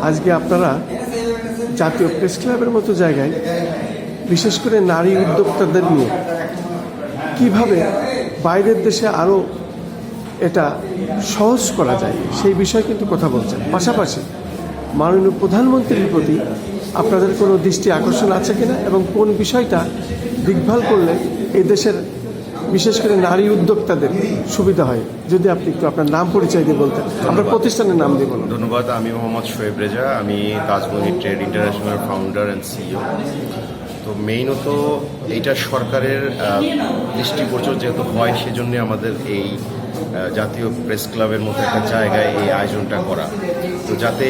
আজকে আপনারা জাতীয় প্রেস ক্লাবের মতো জায়গায় বিশেষ করে নারী উদ্যোক্তাদের নিয়ে কিভাবে বাইরের দেশে আরও এটা সহজ করা যায় সেই বিষয়ে কিন্তু কথা বলছেন। পাশাপাশি মাননীয় প্রধানমন্ত্রীর প্রতি আপনাদের কোনো দৃষ্টি আকর্ষণ আছে কিনা এবং কোন বিষয়টা দেখভাল করলে এই দেশের বিশেষ করে নারী উদ্যোক্তাদের সুবিধা হয়, যদি আপনি একটু আপনার নাম পরিচয় দিয়ে বলতেন, আপনার প্রতিষ্ঠানের নাম দিয়ে বলুন। ধন্যবাদ। আমি মোহাম্মদ শোয়েব রেজা, আমি Tajmoni Trade International founder and CEO. তো মেইনত এইটা সরকারের দৃষ্টিগোচর যেহেতু হয়, সেজন্য আমাদের এই জাতীয় প্রেস ক্লাবের মতো একটা জায়গায় এই আয়োজনটা করা, তো যাতে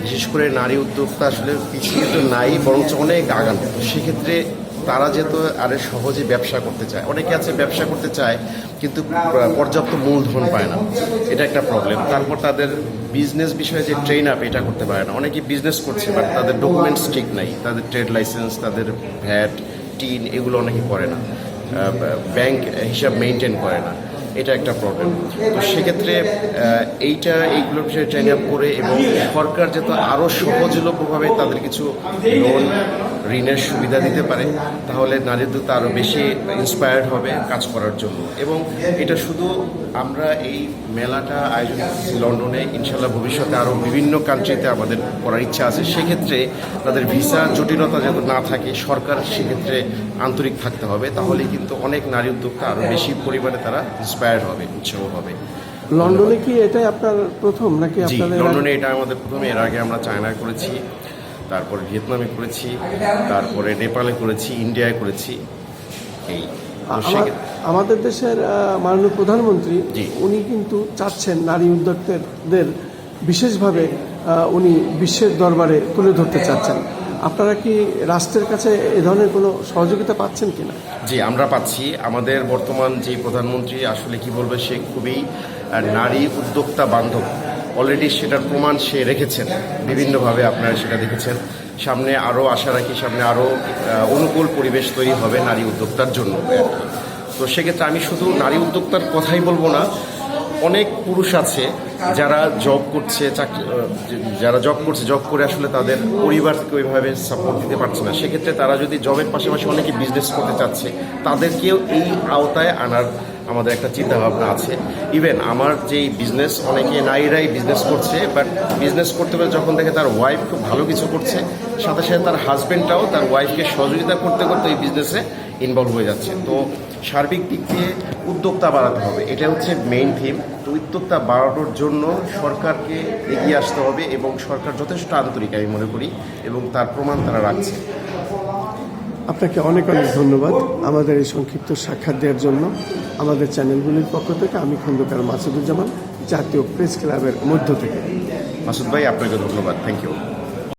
বিশেষ করে নারী উদ্যোক্তা আসলে পিছিয়ে তো নাই, বরঞ্চ অনেক আগান। সেক্ষেত্রে তারা যেহেতু আরে সহজে ব্যবসা করতে চায়, অনেকে আছে ব্যবসা করতে চায় কিন্তু পর্যাপ্ত মূলধন পায় না, এটা একটা প্রবলেম। তারপর তাদের বিজনেস বিষয়ে যে ট্রেন আপ এটা করতে পারে না। অনেকে বিজনেস করছে বাট তাদের ডকুমেন্টস ঠিক নাই, তাদের ট্রেড লাইসেন্স, তাদের ভ্যাট, টিন এগুলো অনেকে করে না, ব্যাংক হিসাব মেনটেন করে না, এটা একটা প্রবলেম। তো সেক্ষেত্রে এইগুলোর বিষয়ে ট্রেন আপ করে এবং সরকার যাতে আরও সহজলভ্যভাবে তাদের কিছু লোন, ঋণের সুবিধা দিতে পারে, তাহলে নারীদের তো আরও বেশি ইন্সপায়ার্ড হবে কাজ করার জন্য। এবং এটা শুধু আমরা এই মেলাটা আয়োজন করছি লন্ডনে, ইনশাল্লাহ ভবিষ্যতে আরও বিভিন্ন কান্ট্রিতে আমাদের করার ইচ্ছা আছে। সেক্ষেত্রে তাদের ভিসা জটিলতা যাতে না থাকে, সরকার সেক্ষেত্রে আন্তরিক থাকতে হবে, তাহলে কিন্তু অনেক নারী উদ্যোক্তা আরও বেশি পরিমাণে তারা ইন্সপায়ার্ড হবে, উৎসাহ হবে। লন্ডনে কি এটাই আপনার প্রথম নাকি? লন্ডনে এটা আমাদের প্রথম। এর আগে আমরা চায়নায় করেছি, তারপরে ভিয়েতনামে করেছি, তারপরে নেপালে করেছি, ইন্ডিয়ায় করেছি। এই আমাদের দেশের মাননীয় প্রধানমন্ত্রী উনি কিন্তু চাচ্ছেন নারী উদ্যোক্তাদের বিশেষভাবে উনি বিশ্বের দরবারে তুলে ধরতে চাচ্ছেন। আপনারা কি রাষ্ট্রের কাছে এ ধরনের কোনো সহযোগিতা পাচ্ছেন কিনা? জি, আমরা পাচ্ছি। আমাদের বর্তমান যে প্রধানমন্ত্রী আসলে কি বলবে, সে খুবই নারী উদ্যোক্তা বান্ধব। অলরেডি সেটার প্রমাণ সে রেখেছেন বিভিন্নভাবে, আপনারা সেটা দেখেছেন। সামনে আরও আশা রাখি, সামনে আরও অনুকূল পরিবেশ তৈরি হবে নারী উদ্যোক্তার জন্য। তো সেক্ষেত্রে আমি শুধু নারী উদ্যোক্তার কথাই বলবো না, অনেক পুরুষ আছে যারা জব করছে, জব করে আসলে তাদের পরিবারকে ওইভাবে সাপোর্ট দিতে পারছে না। সেক্ষেত্রে তারা যদি জবের পাশাপাশি অনেকে বিজনেস করতে চাচ্ছে, তাদেরকেও এই আওতায় আনার আমাদের একটা চিন্তাভাবনা আছে। ইভেন আমার যেই বিজনেস, অনেকে নারীরাই বিজনেস করছে, বাট বিজনেস করতে পারে যখন দেখে তার ওয়াইফ খুব ভালো কিছু করছে, সাথে সাথে তার হাজব্যান্ডটাও তার ওয়াইফকে সহযোগিতা করতে করতে এই বিজনেসে ইনভলভ হয়ে যাচ্ছে। তো সার্বিক দিক দিয়ে উদ্যোক্তা বাড়াতে হবে, এটা হচ্ছে মেইন থিম। তো উদ্যোক্তা বাড়ানোর জন্য সরকারকে এগিয়ে আসতে হবে এবং সরকার যথেষ্ট আন্তরিক আমি মনে করি, এবং তার প্রমাণ তারা রাখছে। আপনাকে অনেক অনেক ধন্যবাদ আমাদের এই সংক্ষিপ্ত সাক্ষাৎ দেওয়ার জন্য। আমাদের চ্যানেলগুলির পক্ষ থেকে আমি খন্দকার মাসুদুজ্জামান, জাতীয় প্রেস ক্লাবের মধ্য থেকে। মাসুদ ভাই, আপনাকে ধন্যবাদ। Thank you.